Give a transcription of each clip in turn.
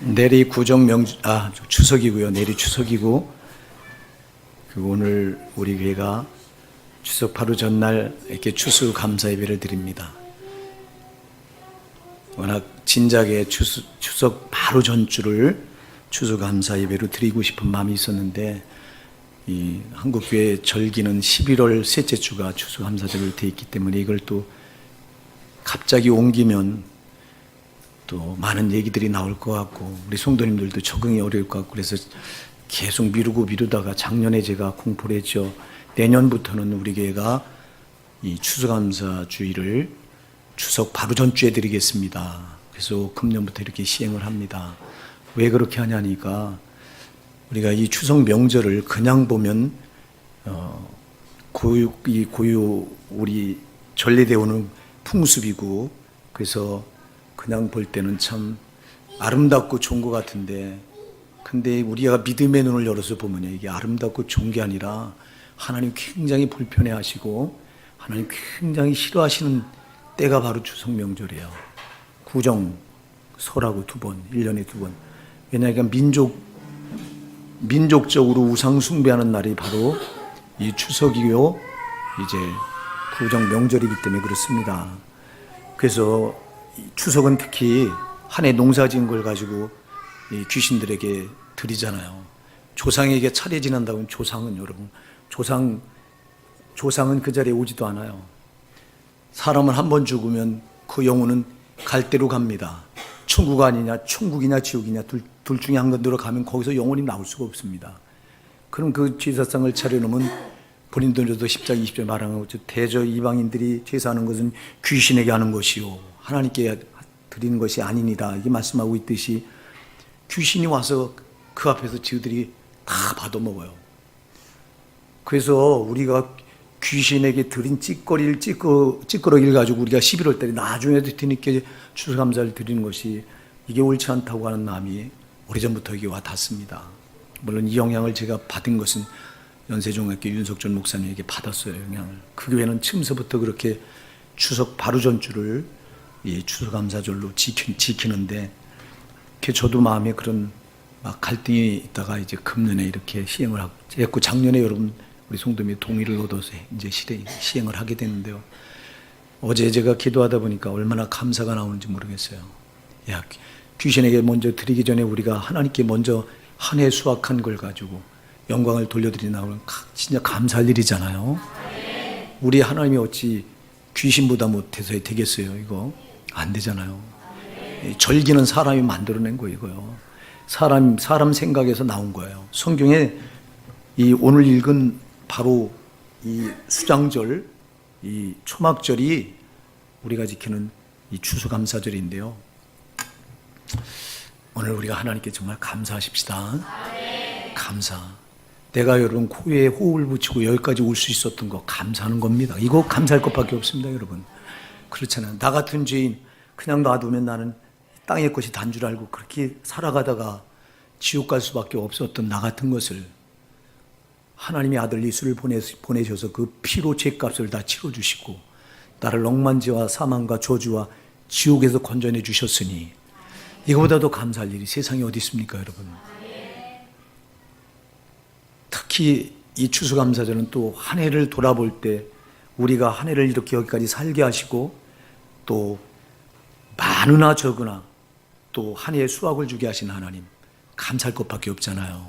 내일이 추석이고요. 내일이 추석이고, 오늘 우리 교회가 추석 바로 전날 이렇게 추수감사 예배를 드립니다. 워낙 진작에 추석 바로 전주를 추수감사 예배로 드리고 싶은 마음이 있었는데, 이 한국교회 절기는 11월 셋째 주가 추수감사절로 되어 있기 때문에 이걸 또 갑자기 옮기면 또 많은 얘기들이 나올 것 같고 우리 성도님들도 적응이 어려울 것 같고 그래서 계속 미루다가 작년에 제가 공포를 했죠. 내년부터는 우리 교회가 이 추수감사 주일을 추석 바로 전주에 드리겠습니다. 그래서 금년부터 이렇게 시행을 합니다. 왜 그렇게 하냐니까 우리가 이 추석 명절을 그냥 보면 우리 전래되어 오는 풍습이고 그래서 그냥 볼 때는 참 아름답고 좋은 것 같은데 근데 우리가 믿음의 눈을 열어서 보면 이게 아름답고 좋은 게 아니라 하나님 굉장히 불편해 하시고 하나님 굉장히 싫어하시는 때가 바로 추석 명절이에요. 구정, 설하고 2번, 1년에 2번. 왜냐하면 민족적으로 우상 숭배하는 날이 바로 이 추석이요 이제 구정 명절이기 때문에 그렇습니다. 그래서 추석은 특히 한 해 농사 지은 걸 가지고 이 귀신들에게 드리잖아요. 조상에게 차례 지낸다고 하면 조상은 여러분 조상은 그 자리에 오지도 않아요. 사람은 한 번 죽으면 그 영혼은 갈 데로 갑니다. 천국 아니냐 천국이냐 지옥이냐 둘 중에 한 군데로 가면 거기서 영혼이 나올 수가 없습니다. 그럼 그 제사상을 차려놓으면 본인들도 10장 20절 말하는 것처럼 대저 이방인들이 제사하는 것은 귀신에게 하는 것이요 하나님께 드리는 것이 아니니라 이게 말씀하고 있듯이 귀신이 와서 그 앞에서 저들이 다 받아먹어요. 그래서 우리가 귀신에게 드린 찌꺼러기를 가지고 우리가 11월 달에 나중에 뒤늦게 추수감사를 드리는 것이 이게 옳지 않다고 하는 마음이 오래전부터 이게 와 닿습니다. 물론 이 영향을 제가 받은 것은 연세종학교 윤석준 목사님에게 받았어요. 영향을. 그 교회는 처음서부터 그렇게 추석 바로 전주를 이 추수감사절로 지키는데 저도 마음에 그런 막 갈등이 있다가 이제 금년에 이렇게 시행을 했고 작년에 여러분 우리 성도님이 동의를 얻어서 이제 시행을 하게 됐는데요. 어제 제가 기도하다 보니까 얼마나 감사가 나오는지 모르겠어요. 야, 귀신에게 먼저 드리기 전에 우리가 하나님께 먼저 한 해 수확한 걸 가지고 영광을 돌려드리나 진짜 감사할 일이잖아요. 우리 하나님이 어찌 귀신보다 못해서 되겠어요? 이거 안 되잖아요. 절기는 사람이 만들어낸 거예요. 이거요. 사람 생각에서 나온 거예요. 성경에 이 오늘 읽은 바로 이 수장절, 이 초막절이 우리가 지키는 이 추수감사절인데요. 오늘 우리가 하나님께 정말 감사하십시다. 감사. 내가 여러분 코에 호흡을 붙이고 여기까지 올 수 있었던 거 감사하는 겁니다. 이거 감사할 것밖에 없습니다, 여러분. 그렇잖아요. 나 같은 죄인 그냥 놔두면 나는 땅의 것이 단 줄 알고 그렇게 살아가다가 지옥 갈 수밖에 없었던 나 같은 것을 하나님의 아들 예수를 보내셔서 그 피로 죄값을 다 치러주시고 나를 억만지와 사망과 저주와 지옥에서 건져내 주셨으니 이거보다도 감사할 일이 세상에 어디 있습니까, 여러분? 특히 이 추수감사절은 또 한 해를 돌아볼 때 우리가 한 해를 이렇게 여기까지 살게 하시고 또 많으나 적으나 또 한 해의 수확을 주게 하신 하나님 감사할 것밖에 없잖아요.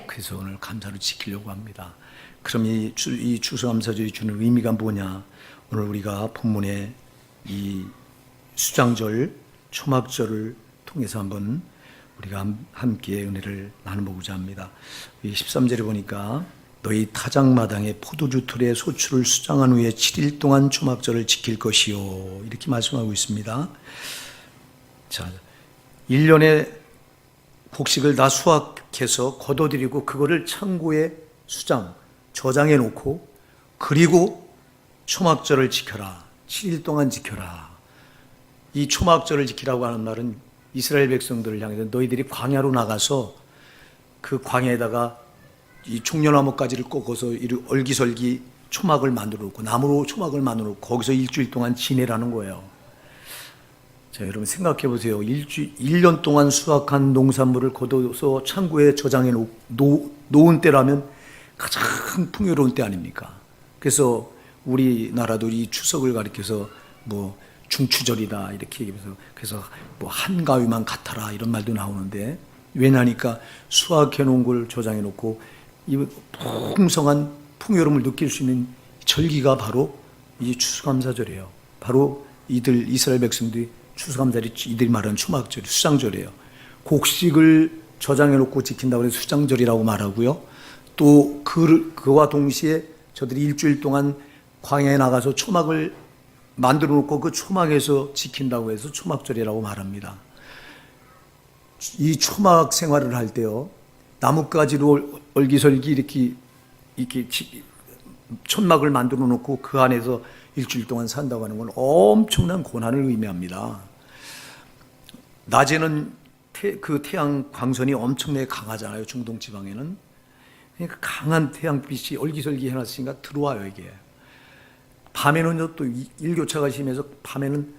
그래서 오늘 감사를 지키려고 합니다. 그럼 이 추수감사절이 주는 의미가 뭐냐? 오늘 우리가 본문에 이 수장절, 초막절을 통해서 한번 우리가 함께 은혜를 나눠보고자 합니다. 13절에 보니까 너희 타작마당에 포도주 틀에 소출을 수장한 후에 7일 동안 초막절을 지킬 것이요 이렇게 말씀하고 있습니다. 자, 1년에 곡식을 다 수확해서 걷어들이고 그거를 창고에 저장해 놓고 그리고 초막절을 지켜라. 7일 동안 지켜라. 이 초막절을 지키라고 하는 말은 이스라엘 백성들을 향해서 너희들이 광야로 나가서 그 광야에다가 이 종려나무 가지를 꺾어서 얼기설기 초막을 만들어 놓고 나무로 초막을 만들어 놓고 거기서 일주일 동안 지내라는 거예요. 자, 여러분 생각해 보세요. 1년 동안 수확한 농산물을 걷어서 창고에 저장해 놓은 때라면 가장 풍요로운 때 아닙니까? 그래서 우리나라도 이 추석을 가리켜서 뭐 중추절이다 이렇게 얘기해서 그래서 뭐 한가위만 같아라 이런 말도 나오는데, 왜냐니까 수확해 놓은 걸 저장해 놓고 이 풍성한 풍요로움을 느낄 수 있는 절기가 바로 이 추수감사절이에요. 바로 이들 이스라엘 백성들이 추수감사절이 이들이 말하는 초막절, 수장절이에요. 곡식을 저장해 놓고 지킨다고 해서 수장절이라고 말하고요. 또 그와 동시에 저들이 일주일 동안 광야에 나가서 초막을 만들어 놓고 그 초막에서 지킨다고 해서 초막절이라고 말합니다. 이 초막 생활을 할 때요, 나뭇가지로 얼기설기 이렇게 천막을 만들어 놓고 그 안에서 일주일 동안 산다고 하는 건 엄청난 고난을 의미합니다. 낮에는 그 태양 광선이 엄청나게 강하잖아요. 중동 지방에는. 그러니까 강한 태양빛이 얼기설기 해놨으니까 들어와요 이게. 밤에는요 또 일교차가 심해서 밤에는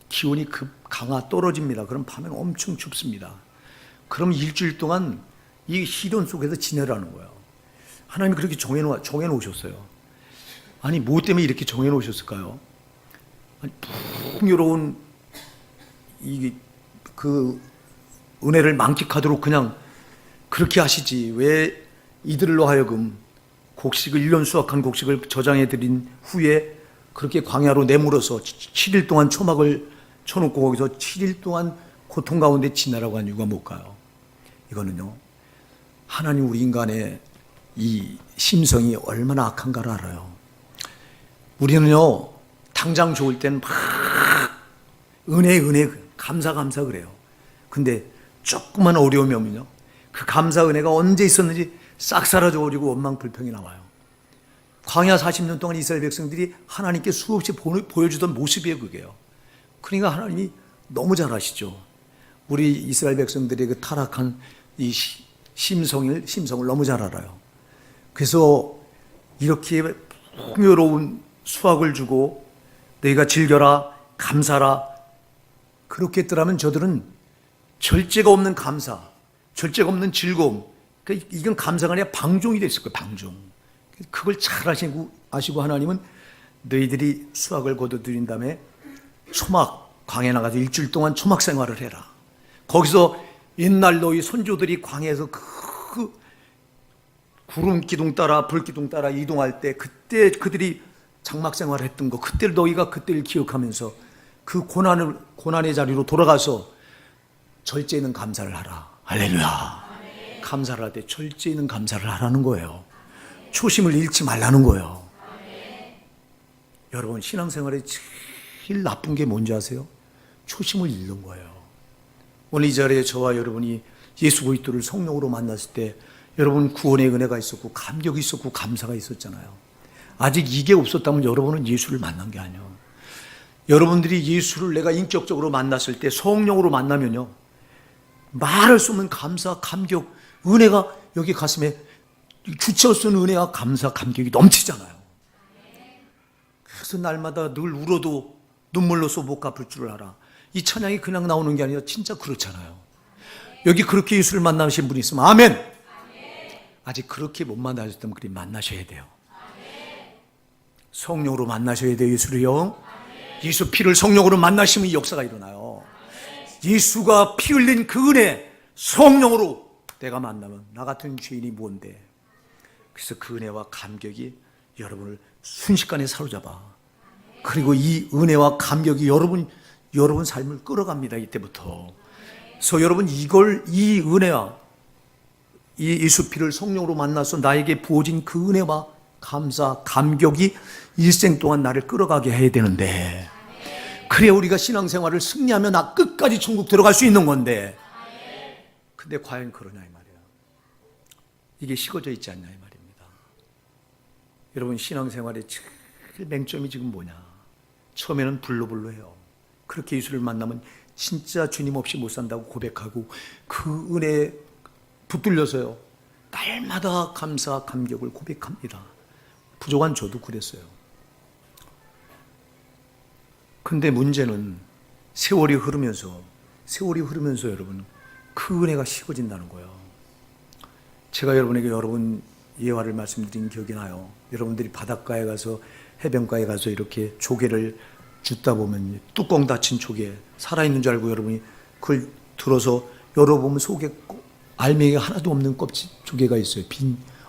기온이 강하 떨어집니다. 그럼 밤에는 엄청 춥습니다. 그럼 일주일 동안 이 시련 속에서 지내라는 거예요. 하나님이 그렇게 정해놓으셨어요. 아니 뭐 때문에 이렇게 정해놓으셨을까요? 아니, 풍요로운 그 은혜를 만끽하도록 그냥 그렇게 하시지, 왜 이들로 하여금 곡식을 1년 수확한 곡식을 저장해 드린 후에 그렇게 광야로 내몰아서 7일 동안 초막을 쳐놓고 거기서 7일 동안 고통 가운데 지내라고 한 이유가 뭘까요? 이거는요, 하나님 우리 인간의 이 심성이 얼마나 악한가를 알아요. 우리는요 당장 좋을 때는 막 은혜 감사 그래요. 근데 조그만 어려움이 오면요 그 감사 은혜가 언제 있었는지 싹 사라져 버리고 원망불평이 나와요. 광야 40년 동안 이스라엘 백성들이 하나님께 수없이 보여주던 모습이에요 그게요. 그러니까 하나님이 너무 잘 아시죠. 우리 이스라엘 백성들의 그 타락한 이 심성을 너무 잘 알아요. 그래서 이렇게 풍요로운 수확을 주고 너희가 즐겨라 감사라 그렇게 했더라면 저들은 절제가 없는 감사, 절제가 없는 즐거움, 그러니까 이건 감사가 아니라 방종이 됐을 거예요. 방종. 그걸 잘 아시고 하나님은 너희들이 수확을 거둬들인 다음에 초막 광야에 나가서 일주일 동안 초막 생활을 해라. 거기서 옛날 너희 선조들이 광야에서 그 구름 기둥 따라 불 기둥 따라 이동할 때 그때 그들이 장막 생활을 했던 거, 그때를 너희가 그때를 기억하면서 그 고난의 자리로 돌아가서 절제 있는 감사를 하라. 할렐루야. 감사를 할 때 절제 있는 감사를 하라는 거예요. 초심을 잃지 말라는 거예요. 여러분 신앙생활에 제일 나쁜 게 뭔지 아세요? 초심을 잃는 거예요. 오늘 이 자리에 저와 여러분이 예수 그리스도를 성령으로 만났을 때 여러분 구원의 은혜가 있었고 감격이 있었고 감사가 있었잖아요. 아직 이게 없었다면 여러분은 예수를 만난 게 아니에요. 여러분들이 예수를 내가 인격적으로 만났을 때 성령으로 만나면요 말할 수 없는 감사, 감격, 은혜가 여기 가슴에 주체할 수 없는 은혜와 감사, 감격이 넘치잖아요. 그래서 날마다 늘 울어도 눈물로써 못 갚을 줄 알아. 이 찬양이 그냥 나오는 게 아니라 진짜 그렇잖아요. 여기 그렇게 예수를 만나신 분이 있으면 아멘. 아직 그렇게 못 만나셨다면 그리 만나셔야 돼요. 성령으로 만나셔야 돼요. 예수를요. 예수 피를 성령으로 만나시면 이 역사가 일어나요. 예수가 피 흘린 그 은혜 성령으로 내가 만나면 나 같은 죄인이 뭔데. 그래서 그 은혜와 감격이 여러분을 순식간에 사로잡아. 그리고 이 은혜와 감격이 여러분 삶을 끌어갑니다. 이때부터. 그래서 여러분 이 은혜와 이 예수 피를 성령으로 만나서 나에게 부어진 그 은혜와 감사, 감격이 일생 동안 나를 끌어가게 해야 되는데, 그래야 우리가 신앙생활을 승리하면 나 끝까지 천국 들어갈 수 있는 건데, 근데 과연 그러냐 이 말이에요. 이게 식어져 있지 않냐 이 말입니다. 여러분 신앙생활의 제일 맹점이 지금 뭐냐? 처음에는 불로불로해요. 그렇게 예수를 만나면 진짜 주님 없이 못 산다고 고백하고 그 은혜에 붙들려서요 날마다 감사, 감격을 고백합니다. 부족한 저도 그랬어요. 근데 문제는 세월이 흐르면서 여러분 그 은혜가 식어진다는 거예요. 제가 여러분에게 여러 번 예화를 말씀드린 기억이 나요. 여러분들이 바닷가에 가서 해변가에 가서 이렇게 조개를 줍다 보면 뚜껑 닫힌 조개 살아있는 줄 알고 여러분이 그걸 들어서 열어보면 속에 알맹이가 하나도 없는 껍질 조개가 있어요.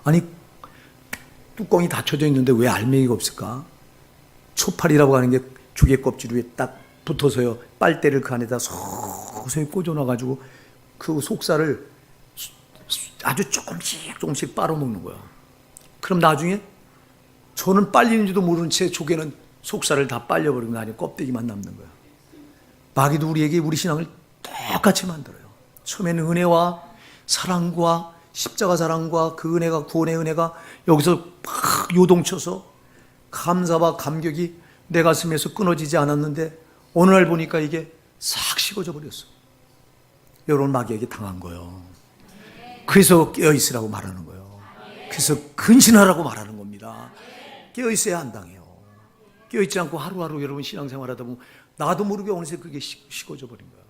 아니 뚜껑이 닫혀져 있는데 왜 알맹이가 없을까? 초팔이라고 하는 게 조개 껍질 위에 딱 붙어서요. 빨대를 그 안에다 서서히 꽂아놔가지고 그 속살을 아주 조금씩 빨아먹는 거야. 그럼 나중에 저는 빨리는지도 모르는 채 조개는 속살을 다 빨려버리고 나중에 껍데기만 남는 거야. 마귀도 우리에게 우리 신앙을 똑같이 만들어요. 처음에는 은혜와 사랑과 십자가 사랑과 그 은혜가 구원의 은혜가 여기서 막 요동쳐서 감사와 감격이 내 가슴에서 끊어지지 않았는데 어느 날 보니까 이게 싹 식어져 버렸어. 여러분 마귀에게 당한 거예요. 그래서 깨어있으라고 말하는 거예요. 그래서 근신하라고 말하는 겁니다. 깨어있어야 안 당해요. 깨어있지 않고 하루하루 여러분 신앙생활 하다 보면 나도 모르게 어느새 그게 식어져 버린 거예요.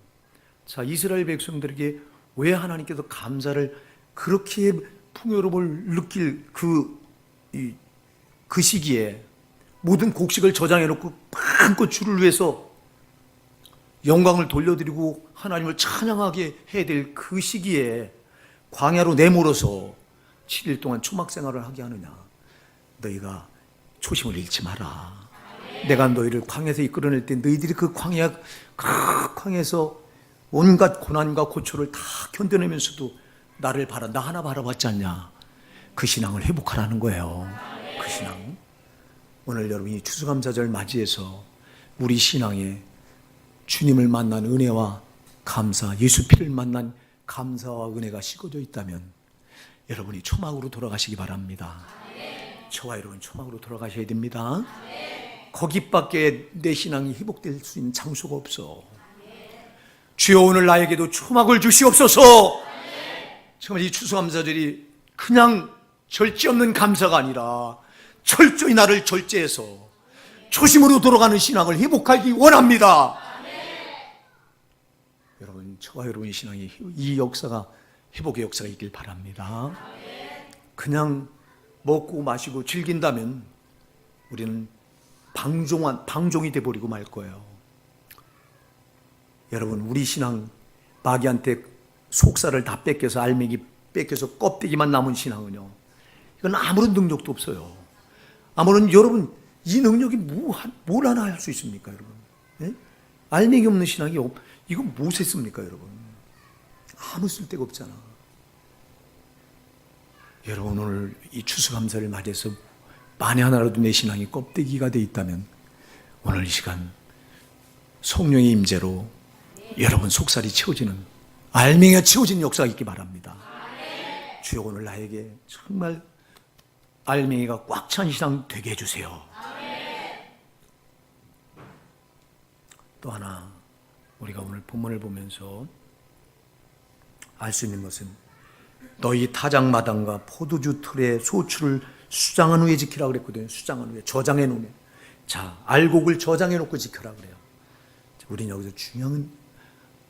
자, 이스라엘 백성들에게 왜 하나님께서 감사를 그렇게 풍요로움을 느낄 그 시기에 모든 곡식을 저장해놓고 마음껏 주를 위해서 영광을 돌려드리고 하나님을 찬양하게 해야 될 그 시기에 광야로 내몰아서 7일 동안 초막 생활을 하게 하느냐. 너희가 초심을 잃지 마라. 내가 너희를 광야에서 이끌어낼 때 너희들이 그 광야에서 온갖 고난과 고초를 다 견뎌내면서도 나를 나 하나 바라봤지 않냐. 그 신앙을 회복하라는 거예요. 그 신앙. 오늘 여러분이 추수감사절 맞이해서 우리 신앙에 주님을 만난 은혜와 감사, 예수 피를 만난 감사와 은혜가 식어져 있다면 여러분이 초막으로 돌아가시기 바랍니다. 저와 여러분 초막으로 돌아가셔야 됩니다. 거기밖에 내 신앙이 회복될 수 있는 장소가 없어. 주여 오늘 나에게도 초막을 주시옵소서. 정말 이 추수감사절이 그냥 절제 없는 감사가 아니라 철저히 나를 절제해서 초심으로 돌아가는 신앙을 회복하기 원합니다. 여러분, 저와 여러분의 신앙이 이 역사가 회복의 역사가 있길 바랍니다. 그냥 먹고 마시고 즐긴다면 우리는 방종이 돼버리고 말 거예요. 여러분, 우리 신앙 마귀한테 속살을 다 뺏겨서 알맹이 뺏겨서 껍데기만 남은 신앙은요, 이건 아무런 능력도 없어요. 아무런 여러분 이 능력이 뭘 하나 할 수 있습니까, 여러분? 예? 알맹이 없는 신앙이 이거 무엇에 씁니까, 여러분? 아무 쓸데가 없잖아. 여러분 오늘 이 추수감사를 맞이해서 만에 하나라도 내 신앙이 껍데기가 돼 있다면 오늘 이 시간 성령의 임재로 여러분 속살이 채워지는 알맹이가 채워지는 역사가 있기 바랍니다. 주여 오늘 나에게 정말 알맹이가 꽉 찬 신앙 되게 해주세요. 또 하나 우리가 오늘 본문을 보면서 알 수 있는 것은 너희 타작마당과 포도주 틀에 소출을 수장한 후에 지키라 그랬거든요. 수장한 후에, 저장해 놓으면. 자, 알곡을 저장해 놓고 지켜라 그래요. 우리는 여기서 중요한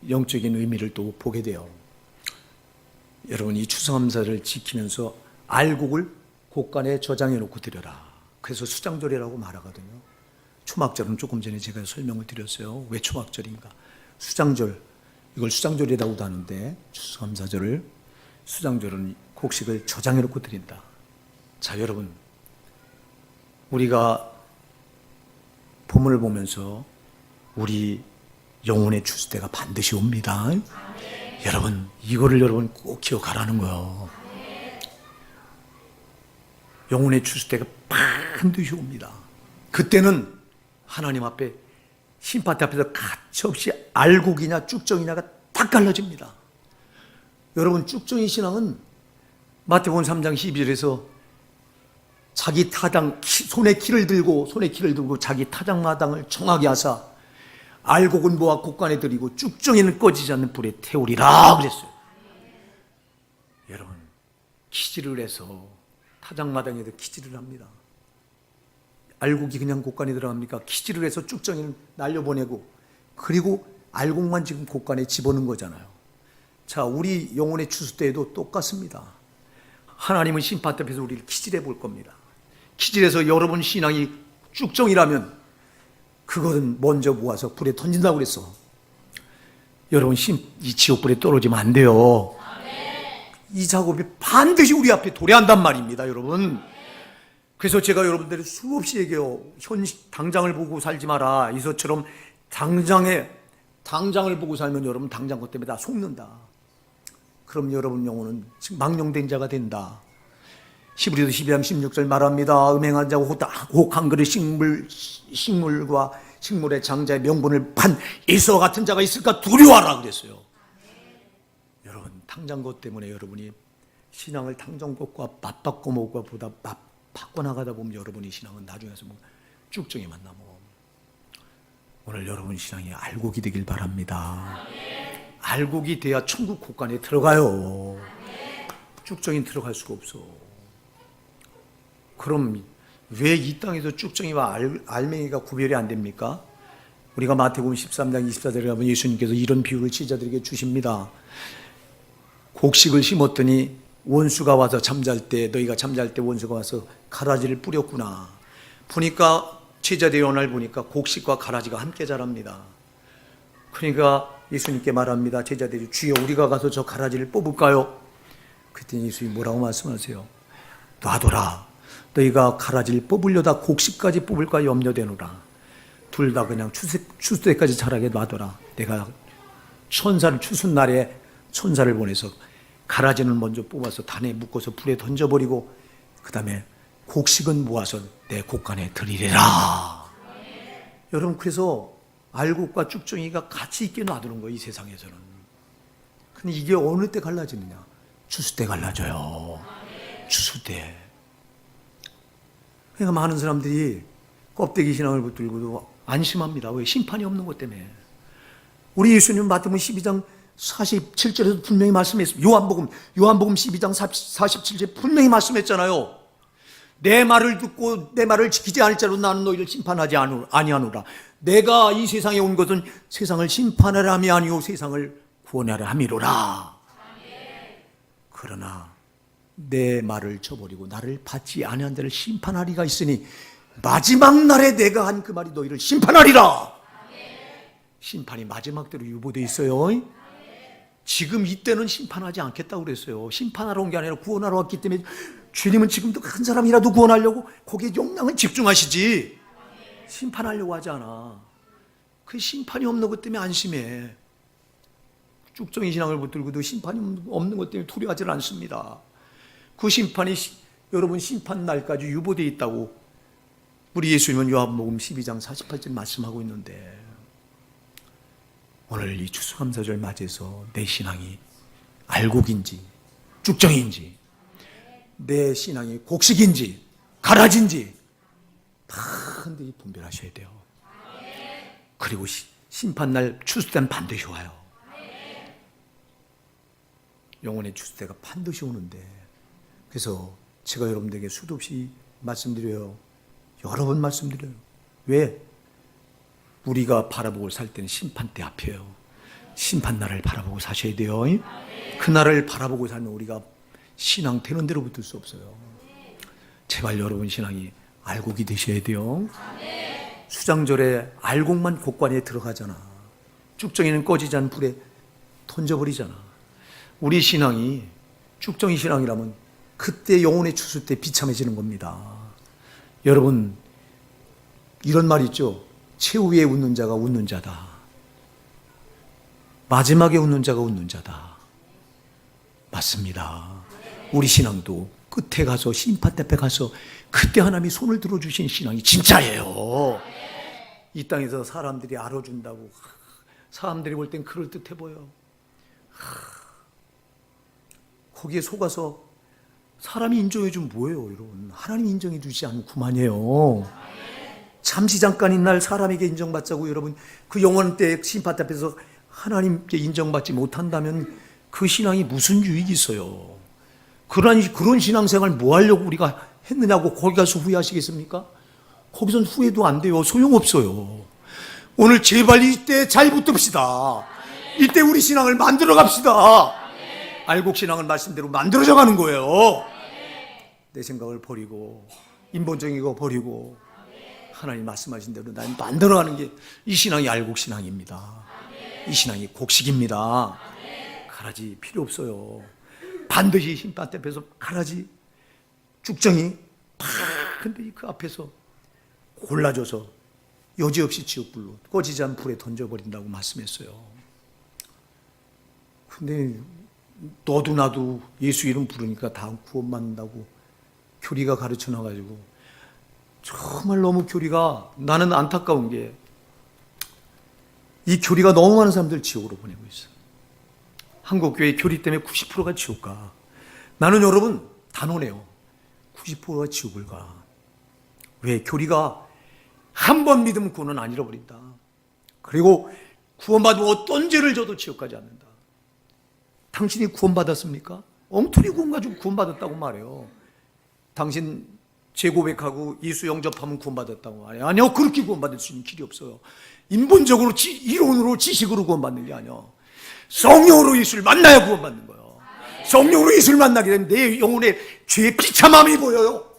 영적인 의미를 또 보게 돼요. 여러분 이 추수감사를 지키면서 알곡을 곳간에 저장해 놓고 드려라. 그래서 수장절이라고 말하거든요. 초막절은 조금 전에 제가 설명을 드렸어요. 왜 초막절인가? 수장절, 이걸 수장절이라고도 하는데 추수감사절을 수장절은 곡식을 저장해 놓고 드린다. 자, 여러분 우리가 본문을 보면서 우리 영혼의 추수 때가 반드시 옵니다. 여러분 이거를 여러분 꼭 기억하라는 거예요. 영혼의 추수 때가 반드시 옵니다. 그때는 하나님 앞에 심판대 앞에서 가차없이 알곡이냐 쭉정이냐가 딱 갈라집니다. 여러분 쭉정이 신앙은 마태복음 3장 12절에서 자기 타당 손에 키를 들고 자기 타작마당을 정하게 하사 알곡은 모아 곳간에 들이고 쭉정이는 꺼지지 않는 불에 태우리라 그랬어요. 여러분 키질을 해서 타작마당에도 키질을 합니다. 알곡이 그냥 곳간에 들어갑니까? 키질을 해서 쭉정이는 날려보내고 그리고 알곡만 지금 곳간에 집어넣은 거잖아요. 자, 우리 영혼의 추수 때에도 똑같습니다. 하나님은 심판 앞에서 우리를 키질해 볼 겁니다. 키질해서 여러분 신앙이 쭉정이라면 그것은 먼저 모아서 불에 던진다고 그랬어. 여러분 이 지옥불에 떨어지면 안 돼요. 이 작업이 반드시 우리 앞에 도래한단 말입니다, 여러분. 그래서 제가 여러분들이 수없이 얘기해요. 당장을 보고 살지 마라. 이서처럼 당장을 보고 살면 여러분 당장 것 때문에 다 속는다. 그럼 여러분 영혼은 망령된 자가 된다. 히브리서 12장 16절 말합니다. 음행한 자고 혹 한 그릇 식물과 식물의 장자의 명분을 판 에서 같은 자가 있을까 두려워하라 그랬어요. 여러분 당장 것 때문에 여러분이 신앙을 당장 것과 맞바꿔 먹과 보다 바꿔나가다 보면 여러분의 신앙은 나중에서 뭐 쭉정이만 남아. 오늘 여러분 신앙이 알곡이 되길 바랍니다. 알곡이 돼야 천국 곳간에 들어가요. 쭉정이 들어갈 수가 없어. 그럼 왜 이 땅에서 쭉정이와 알맹이가 구별이 안 됩니까? 우리가 마태복음 13장 24절에 가면 예수님께서 이런 비유를 제자들에게 주십니다. 곡식을 심었더니 원수가 와서 너희가 잠잘 때 원수가 와서 가라지를 뿌렸구나. 보니까 제자들이 어느 날 보니까 곡식과 가라지가 함께 자랍니다. 그러니까 예수님께 말합니다. 제자들이 주여 우리가 가서 저 가라지를 뽑을까요? 그랬더니 예수님이 뭐라고 말씀하세요? 놔둬라. 너희가 가라지를 뽑으려다 곡식까지 뽑을까 염려되노라. 둘 다 그냥 추수 때까지 자라게 놔둬라. 내가 추수날에 천사를 보내서 가라지는 먼저 뽑아서 단에 묶어서 불에 던져버리고 그 다음에 곡식은 모아서 내 곳간에 들이래라. 여러분 그래서 알곡과 쭉정이가 같이 있게 놔두는 거예요, 이 세상에서는. 근데 이게 어느 때 갈라지느냐? 추수 때 갈라져요. 추수 때. 그러니까 많은 사람들이 껍데기 신앙을 붙들고도 안심합니다. 왜? 심판이 없는 것 때문에. 우리 예수님 마태복음 12장 47절에도 분명히 말씀했습니다. 요한복음 12장 47절에 분명히 말씀했잖아요. 내 말을 듣고 내 말을 지키지 않을 자로 나는 너희를 심판하지 아니하노라. 내가 이 세상에 온 것은 세상을 심판하라 함이 아니요 세상을 구원하라 함이로라. 그러나 내 말을 저버리고 나를 받지 아니한 자를 심판하리가 있으니 마지막 날에 내가 한 그 말이 너희를 심판하리라. 심판이 마지막 때로 유보되어 있어요. 지금 이때는 심판하지 않겠다고 그랬어요. 심판하러 온 게 아니라 구원하러 왔기 때문에 주님은 지금도 한 사람이라도 구원하려고 거기에 용량을 집중하시지 심판하려고 하지 않아. 그 심판이 없는 것 때문에 안심해. 쭉정이 신앙을 붙들고도 심판이 없는 것 때문에 두려워하지 않습니다. 그 심판이 여러분 심판 날까지 유보되어 있다고 우리 예수님은 요한복음 12장 48절 말씀하고 있는데 오늘 이 추수감사절 맞이해서 내 신앙이 알곡인지 쭉정인지 내 신앙이 곡식인지 가라지인지 반드시 분별하셔야 돼요. 그리고 심판날 추수 때는 반드시 와요. 영혼의 추수 때가 반드시 오는데 그래서 제가 여러분들에게 수도 없이 말씀드려요. 여러 번 말씀드려요. 왜? 우리가 바라보고 살 때는 심판 때 앞이에요. 심판날을 바라보고 사셔야 돼요. 그날을 바라보고 살면 우리가 신앙 되는 대로 붙을 수 없어요. 제발 여러분 신앙이 알곡이 되셔야 돼요. 수장절에 알곡만 곳간에 들어가잖아. 쭉정이는 꺼지지 않은 불에 던져버리잖아. 우리 신앙이 쭉정이 신앙이라면 그때 영혼의 추수 때 비참해지는 겁니다. 여러분 이런 말 있죠. 최후에 웃는 자가 웃는 자다. 마지막에 웃는 자가 웃는 자다. 맞습니다. 우리 신앙도 끝에 가서 심판 때 앞에 가서 그때 하나님이 손을 들어주신 신앙이 진짜예요. 이 땅에서 사람들이 알아준다고 사람들이 볼 땐 그럴듯해 보여. 거기에 속아서 사람이 인정해 주면 뭐예요, 여러분? 하나님이 인정해 주지 않으면 그만이에요. 잠시 잠깐인 날 사람에게 인정받자고 여러분 그 영원 때 심판 앞에서 하나님께 인정받지 못한다면 그 신앙이 무슨 유익이 있어요? 그런 신앙생활 뭐 하려고 우리가 했느냐고 거기 가서 후회하시겠습니까? 거기선 후회도 안 돼요. 소용없어요. 오늘 제발 이때 잘 붙듭시다. 이때 우리 신앙을 만들어 갑시다. 알곡 신앙은 말씀대로 만들어져 가는 거예요. 내 생각을 버리고 인본적인 거 버리고 하나님 말씀하신 대로 난 만들어가는 게 이 신앙이 알곡 신앙입니다. 이 신앙이 곡식입니다. 가라지 필요 없어요. 반드시 심판 앞에서 가라지 쭉정이 팍 근데 그 앞에서 골라줘서 여지없이 지옥불로 꺼지지 않은 불에 던져버린다고 말씀했어요. 근데 너도 나도 예수 이름 부르니까 다 구원받는다고 교리가 가르쳐 놔가지고 정말 너무 교리가, 나는 안타까운 게 이 교리가 너무 많은 사람들 지옥으로 보내고 있어. 한국교회 교리 때문에 90%가 지옥 가. 나는 여러분 단언해요. 90%가 지옥을 가. 왜? 교리가 한 번 믿으면 구원은 안 잃어버린다. 그리고 구원받으면 어떤 죄를 져도 지옥 가지 않는다. 당신이 구원받았습니까? 엉터리 구원 가지고 구원받았다고 말해요. 당신 재고백하고 예수 영접하면 구원받았다고 말해요. 아니요, 그렇게 구원받을 수 있는 길이 없어요. 인본적으로, 이론으로, 지식으로 구원받는 게 아니야. 성령으로 예수를 만나야 구원받는 거예요. 성령으로 예수를 만나게 되면 내 영혼에 죄의 비참함이 보여요.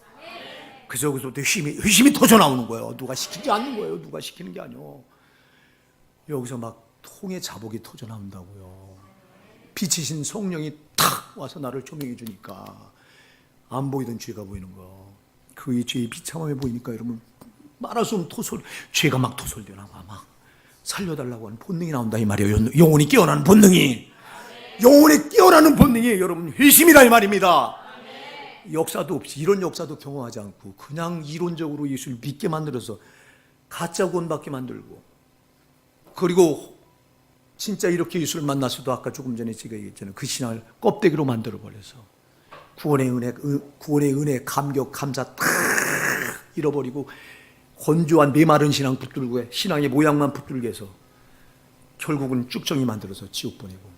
그래서 여기서부터 의심이 터져 나오는 거예요. 누가 시키지 않는 거예요. 누가 시키는 게 아니에요. 여기서 막 통의 자복이 터져 나온다고요. 빛이신 성령이 탁 와서 나를 조명해 주니까 안 보이던 죄가 보이는 거예요. 그 죄의 비참함이 보이니까 여러분 말할 수 없는 토솔, 죄가 막 토솔되어 나와 막 살려달라고 하는 본능이 나온다 이 말이에요. 영혼이 깨어나는 본능이, 영혼이 깨어나는 본능이 여러분 회심이라 이 말입니다. 역사도 없이, 이런 역사도 경험하지 않고 그냥 이론적으로 예수를 믿게 만들어서 가짜 구원받게 만들고, 그리고 진짜 이렇게 예수를 만났어도 아까 조금 전에 제가 얘기했잖아요. 그 신앙을 껍데기로 만들어버려서 구원의 은혜, 감격, 감사 다 잃어버리고 건조한 메마른 신앙 붙들고 신앙의 모양만 붙들게 해서 결국은 쭉정이 만들어서 지옥 보내고,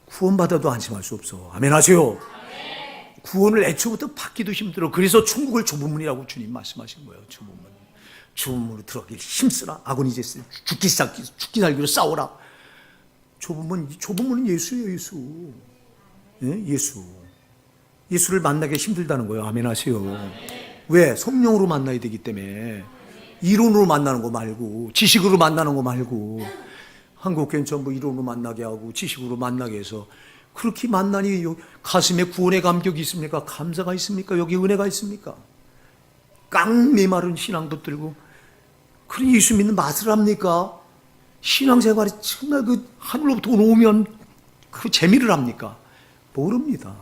구원받아도 안심할 수 없어. 아멘 하세요. 구원을 애초부터 받기도 힘들어. 그래서 천국을 좁은 문이라고 주님 말씀하신 거예요. 좁은 문. 좁은 문으로 들어가길 힘쓰라. 아고니제스. 죽기 살기로 싸워라. 좁은 문은 예수예요. 예수. 예? 예수. 예수를 만나기 힘들다는 거예요. 아멘 하세요. 왜? 성령으로 만나야 되기 때문에. 이론으로 만나는 거 말고, 지식으로 만나는 거 말고, 한국교회는 전부 이론으로 만나게 하고 지식으로 만나게 해서, 그렇게 만나니 가슴에 구원의 감격이 있습니까? 감사가 있습니까? 여기 은혜가 있습니까? 깡메마른 신앙 붙들고 그런 예수 믿는 맛을 합니까? 신앙생활이 정말 그 하늘로부터 오면 그 재미를 합니까? 모릅니다.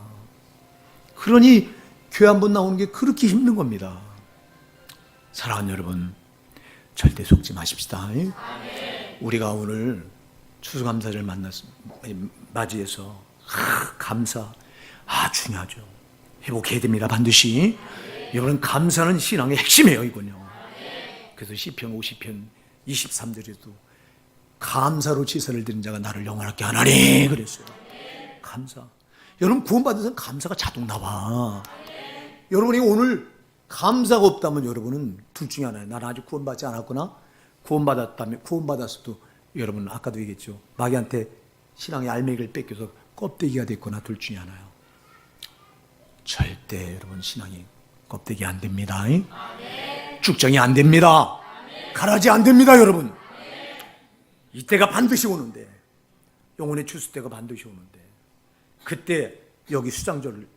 그러니 교회 한 번 나오는 게 그렇게 힘든 겁니다. 사랑하는 여러분, 절대 속지 마십시다. 아멘. 우리가 오늘 추수감사를 맞이해서 감사 중요하죠. 회복해야 됩니다. 반드시. 여러분, 감사는 신앙의 핵심이에요. 이건요. 그래서 시편 50편 23절에도 감사로 제사를 드린 자가 나를 영원하게 하나니 그랬어요. 감사. 여러분, 구원받은 사람 감사가 자동 나와. 여러분이 오늘 감사가 없다면 여러분은 둘 중에 하나예요. 나는 아직 구원받지 않았구나. 구원받았어도 여러분 아까도 얘기했죠. 마귀한테 신앙의 알맹이를 뺏겨서 껍데기가 됐거나 둘 중에 하나요. 절대 여러분 신앙이 껍데기 안 됩니다. 쭉정이 안 됩니다. 가라지 안 됩니다. 여러분. 이때가 반드시 오는데, 영혼의 추수 때가 반드시 오는데, 그때 여기 수장절을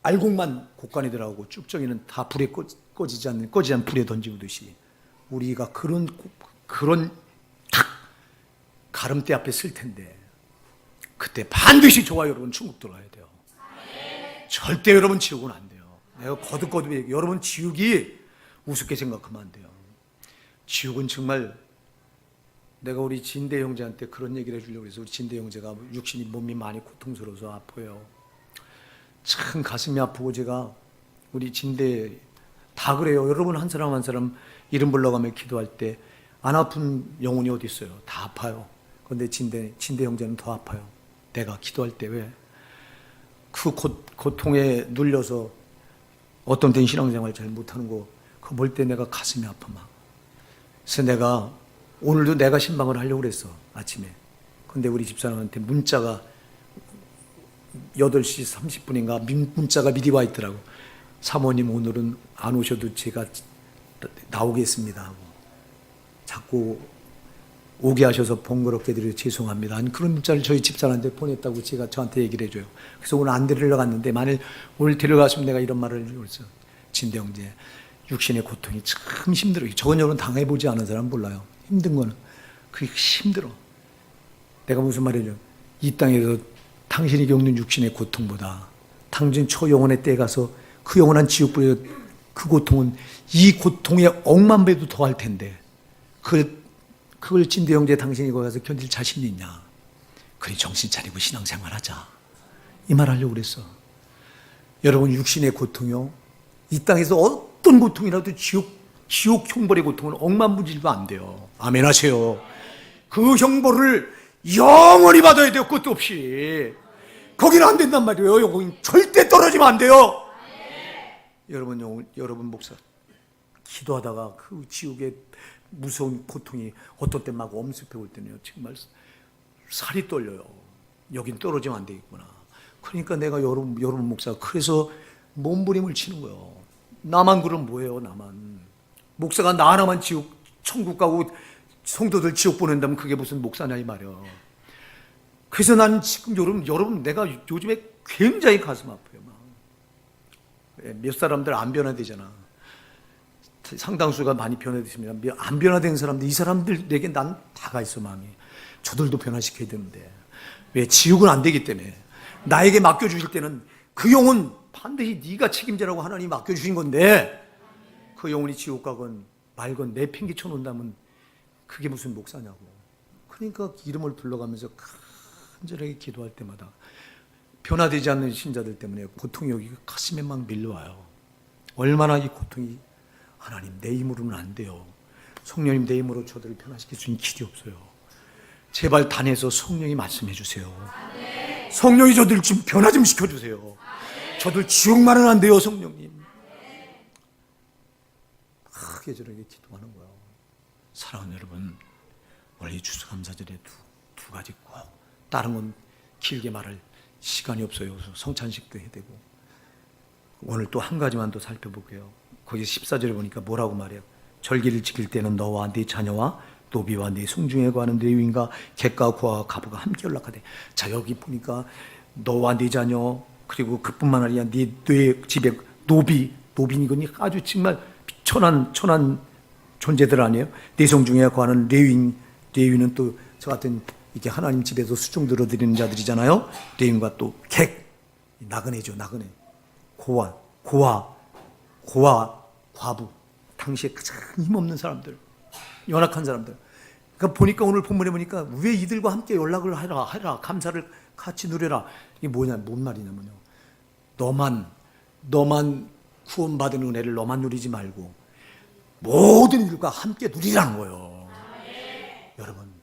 알곡만 곡간에 들어가고 쭉정이는 다 불에 꺼지지 않는 불에 던지듯이 우리가 그런 탁 가름대 앞에 쓸 텐데, 그때 반드시 저와 여러분 천국 들어가야 돼요. 절대 여러분 지옥은 안 돼요. 내가 거듭거듭 얘기해. 여러분 지옥이 우습게 생각하면 안 돼요. 지옥은 정말, 내가 우리 진대 형제한테 그런 얘기를 해주려고 해서, 우리 진대 형제가 육신이 몸이 많이 고통스러워서 아파요. 참 가슴이 아프고, 제가 우리 진대 다 그래요. 여러분 한 사람 한 사람 이름 불러가며 기도할 때 안 아픈 영혼이 어디 있어요? 다 아파요. 그런데 진대 형제는 더 아파요. 내가 기도할 때 왜? 그 고통에 눌려서 어떤 된 신앙생활 잘 못하는 거 그거 볼 때 내가 가슴이 아파 막. 그래서 내가 오늘도 내가 신방을 하려고 그랬어, 아침에. 근데 우리 집사람한테 문자가 8시 30분인가 문자가 미리 와 있더라고. 사모님 오늘은 안 오셔도 제가 나오겠습니다 하고. 자꾸 오게 하셔서 번거롭게 드려 죄송합니다. 그런 문자를 저희 집사람한테 보냈다고 제가 저한테 얘기를 해줘요. 그래서 오늘 안 데리러 갔는데 만일 오늘 데려갔으면 내가 이런 말을 했어. 진대 형제, 육신의 고통이 참 힘들어요. 저건 여러분 당해보지 않은 사람 몰라요. 힘든 거는 그게 힘들어. 내가 무슨 말이죠? 이 땅에서 당신이 겪는 육신의 고통보다 당신 초영혼의 때에 가서 그 영원한 지옥불의 그 고통은 이 고통의 억만 배도 더할 텐데 그걸 진대 형제 당신이 거기 가서 견딜 자신이 있냐? 그래 정신 차리고 신앙생활 하자. 이 말 하려고 그랬어. 여러분 육신의 고통이요. 이 땅에서 어떤 고통이라도 지옥 형벌의 고통은 억만무질도 안 돼요. 아멘 하세요. 그 형벌을 영원히 받아야 돼요. 끝도 없이. 거기는 안 된단 말이에요. 거긴 절대 떨어지면 안 돼요. 여러분 목사 기도하다가 그 지옥의 무서운 고통이 어떤 때 막 엄습해 올 때는요. 정말 살이 떨려요. 여긴 떨어지면 안 되겠구나. 그러니까 내가 여러분 목사가 그래서 몸부림을 치는 거예요. 나만 그럼 뭐예요, 나만. 목사가 나 하나만 천국 가고 성도들 지옥 보낸다면 그게 무슨 목사냐 이 말이야. 그래서 난 지금 여러분 내가 요즘에 굉장히 가슴 아파요. 몇 사람들 안 변화되잖아. 상당수가 많이 변화됐습니다. 안 변화된 사람들, 이 사람들에게 난 다가 있어, 마음이. 저들도 변화시켜야 되는데. 왜? 지옥은 안 되기 때문에. 나에게 맡겨주실 때는 그 영혼 반드시 네가 책임지라고 하나님이 맡겨주신 건데 그 영혼이 지옥 가건 말건 내팽개쳐 놓는다면 그게 무슨 목사냐고. 그러니까 이름을 불러가면서 간절하게 기도할 때마다 변화되지 않는 신자들 때문에 고통이 여기 가슴에 막 밀려와요. 얼마나 이 고통이 하나님 내 힘으로는 안 돼요. 성령님 내 힘으로 저들을 변화시킬 수 있는 길이 없어요. 제발 단에서 성령이 말씀해 주세요. 성령이 저들 좀 변화 좀 시켜주세요. 저들 지옥만은 안 돼요, 성령님. 크게 저렇게 기도하는 거예요. 사랑하는 여러분, 원래 추수감사절에 두 가지 꼭, 다른 건 길게 말할 시간이 없어요. 성찬식도 해야 되고. 오늘 또 한 가지만 더 살펴볼게요. 거기 14절에 보니까 뭐라고 말해요? 절기를 지킬 때는 너와 네 자녀와 노비와 네 송중에 관한 레위인과 객과 고아와 가부가 함께 연락하되. 자, 여기 보니까 너와 네 자녀 그리고 그뿐만 아니라 네 집에 노비니 아주 정말 천한 존재들 아니에요? 네 송중에 관한 레위는 또 저 같은 이렇게 하나님 집에서 수종 들어드리는 자들이잖아요. 레위인과 또 객, 나그네죠, 나그네. 고아, 과부, 당시에 가장 힘없는 사람들, 연약한 사람들. 그러니까 보니까 오늘 본문에 보니까 왜 이들과 함께 연락을 해라, 감사를 같이 누려라. 이게 뭔 말이냐면요. 너만 구원받은 은혜를 너만 누리지 말고 모든 이들과 함께 누리라는 거예요. 여러분,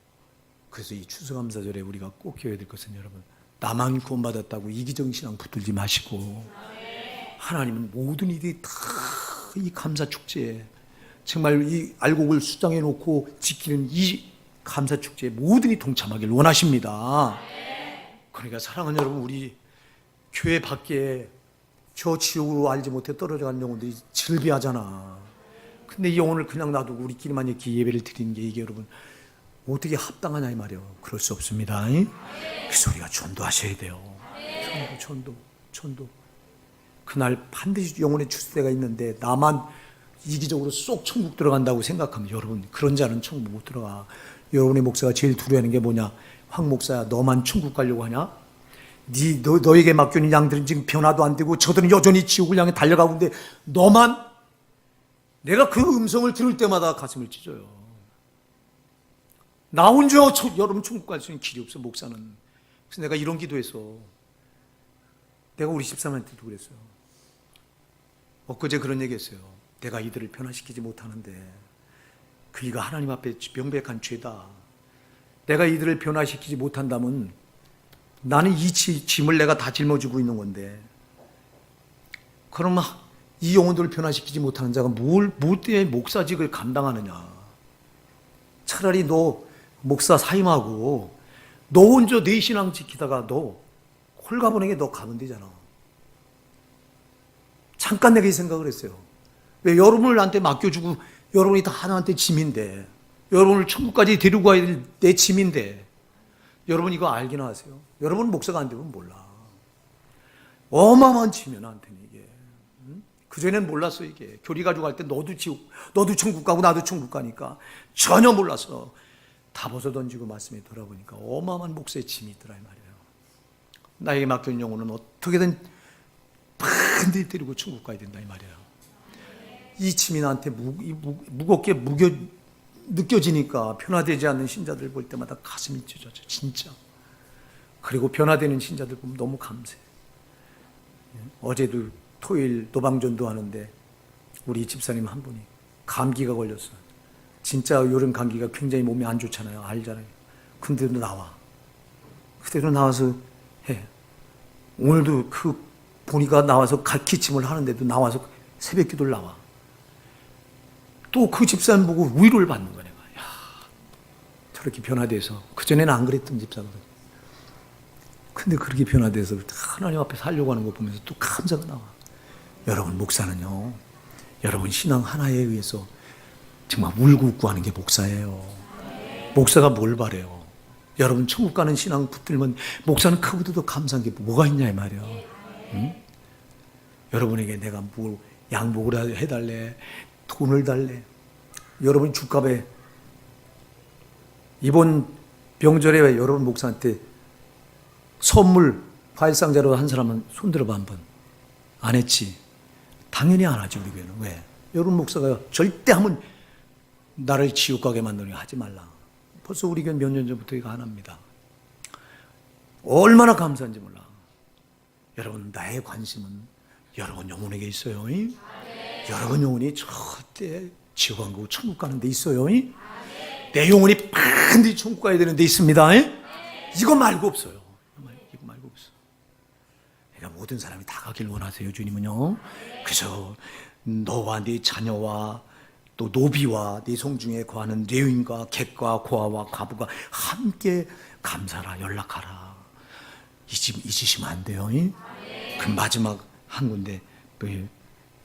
그래서 이 추수감사절에 우리가 꼭 기억해야 될 것은 여러분, 나만 구원받았다고 이기적인 신앙 붙들지 마시고 하나님은 모든 이들이 다 이 감사 축제에 정말 이 알곡을 수장해 놓고 지키는 이 감사 축제에 모든이 동참하길 원하십니다. 그러니까 사랑하는 여러분, 우리 교회 밖에 저 지옥으로 알지 못해 떨어져간 영혼들이 질비하잖아. 근데 이 영혼을 그냥 놔두고 우리끼리만 이렇게 예배를 드리는 게 이게 여러분 어떻게 합당하냐 이 말이에요. 그럴 수 없습니다. 그래서 우리가 전도하셔야 돼요. 전도. 그날 반드시 영혼의 출세가 있는데 나만 이기적으로 쏙 천국 들어간다고 생각하면 여러분, 그런 자는 천국 못 들어가. 여러분의 목사가 제일 두려워하는 게 뭐냐? 황 목사야, 너만 천국 가려고 하냐? 너에게 맡겨진 양들은 지금 변화도 안 되고 저들은 여전히 지옥을 향해 달려가고 있는데 너만. 내가 그 음성을 들을 때마다 가슴을 찢어요. 나 혼자 여러분 천국 갈 수 있는 길이 없어, 목사는. 그래서 내가 이런 기도했어. 내가 우리 집사람한테도 그랬어요. 엊그제 그런 얘기했어요. 내가 이들을 변화시키지 못하는데 그 이가 하나님 앞에 명백한 죄다. 내가 이들을 변화시키지 못한다면 나는 이 짐을 내가 다 짊어지고 있는 건데, 그러면 이 영혼들을 변화시키지 못하는 자가 뭘 때문에 목사직을 감당하느냐. 차라리 너 목사 사임하고 너 혼자 내 신앙 지키다가 너 홀가분하게 너 가면 되잖아. 잠깐 내가 이 생각을 했어요. 왜 여러분을 나한테 맡겨주고 여러분이 다 나한테 짐인데, 여러분을 천국까지 데리고 가야 될 내 짐인데, 여러분 이거 알기나 하세요? 여러분 목사가 안 되면 몰라. 어마어마한 짐이야 나한테는 이게. 그전에는 몰랐어 이게. 교리 가지고 갈 때 너도 지옥, 너도 천국 가고 나도 천국 가니까 전혀 몰랐어. 다 벗어던지고 말씀에 돌아보니까 어마어마한 목사의 짐이 있더라 이 말이에요. 나에게 맡긴 영혼은 어떻게든 반드시 데리고 천국 가야 된다 이 말이에요. 이 짐이 나한테 무겁게 느껴지니까 변화되지 않는 신자들 볼 때마다 가슴이 찢어져 진짜. 그리고 변화되는 신자들 보면 너무 감사해. 어제도 토요일 노방전도 하는데 우리 집사님 한 분이 감기가 걸렸어요. 진짜 요런 감기가 굉장히 몸에 안 좋잖아요. 알잖아요. 근데도 나와. 그때도 나와서 해. 오늘도 보니까 나와서 기침을 하는데도 나와서 새벽 기도를 나와. 또 그 집사님 보고 위로를 받는 거야. 내가. 야, 저렇게 변화돼서. 그전에는 안 그랬던 집사거든. 근데 그렇게 변화돼서 하나님 앞에 살려고 하는 거 보면서 또 감사가 나와. 여러분 목사는요, 여러분 신앙 하나에 의해서 정말 울고 웃고 하는 게 목사예요. 목사가 뭘 바래요? 여러분 천국 가는 신앙 붙들면 목사는 그보다 더 감사한 게 뭐가 있냐 이 말이야. 응? 여러분에게 내가 뭘 양복을 해달래, 돈을 달래. 여러분 주갑에 이번 명절에 여러분 목사한테 선물 과일 상자로 한 사람은 손들어봐 한번. 안 했지? 당연히 안 하지 우리 교회는. 왜? 여러분 목사가 절대 하면 나를 지옥 가게 만드는 거 하지 말라. 벌써 우리 교회 몇 년 전부터 이거 안 합니다. 얼마나 감사한지 몰라. 여러분 나의 관심은 여러분 영혼에게 있어요. 여러분 영혼이 절대 지옥 안 가고 천국 가는 데 있어요. 내 영혼이 반드시 천국 가야 되는 데 있습니다. 이거 말고 없어요. 이거 말고 없어. 그러니까 모든 사람이 다 가길 원하세요. 주님은요. 그래서 너와 네 자녀와 또 노비와 네 성중에 거하는 레위인과 객과 고아와 과부가 함께 감사하라 연락하라. 잊으시면 안 돼요. 그 마지막 한 군데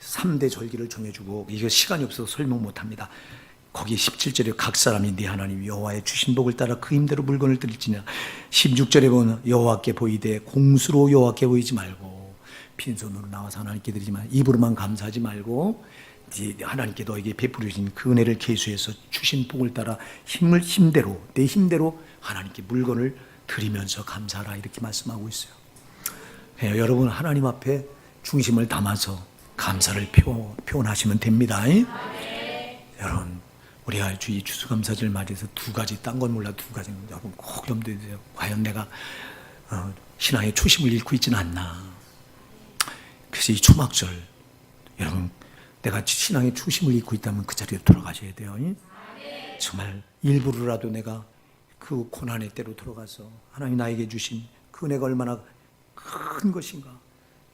3대 절기를 정해주고, 이거 시간이 없어서 설명 못합니다. 거기 17절에 각 사람이 네 하나님 여호와의 주신 복을 따라 그 힘대로 물건을 드릴지냐. 16절에 보면 여호와께 보이되 공수로 여호와께 보이지 말고 빈손으로 나와서 하나님께 드리지만 입으로만 감사하지 말고 하나님께 너에게 베풀어 주신 그 은혜를 계수해서 주신 복을 따라 힘대로 내 힘대로 하나님께 물건을 드리면서 감사하라 이렇게 말씀하고 있어요. 네, 여러분 하나님 앞에 중심을 담아서 감사를 표현하시면 됩니다. 여러분 우리가 이 추수감사절 맞이해서 두 가지, 딴 건 몰라 두 가지 여러분 꼭 염두에 두세요. 과연 내가 신앙의 초심을 잃고 있지는 않나. 그래서 이 초막절 여러분 내가 신앙의 초심을 잃고 있다면 그 자리에 돌아가셔야 돼요. 정말 일부러라도 내가 그 고난의 때로 들어가서 하나님 나에게 주신 그 은혜가 얼마나 큰 것인가,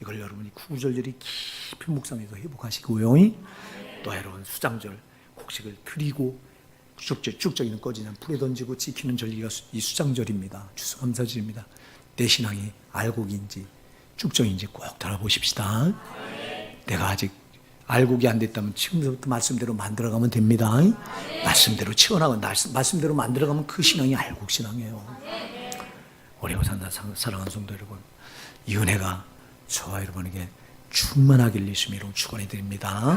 이걸 여러분이 구절절이 깊이 묵상해서 회복하시고요. 또 여러분 수장절 곡식을 드리고 쭉적이는 꺼지는 불에 던지고 지키는 절기가 이 수장절입니다. 추수감사절입니다. 내 신앙이 알곡인지 쭉정인지 꼭 돌아보십시다. 내가 아직 알곡이 안 됐다면 지금부터 말씀대로 만들어가면 됩니다. 말씀대로 채워나가면, 말씀대로 만들어가면 그 신앙이 알곡 신앙이에요. 오래 산다 사랑하는 성도 여러분, 이 은혜가 저와 여러분에게 충만하길 예수님으로 축원해 드립니다.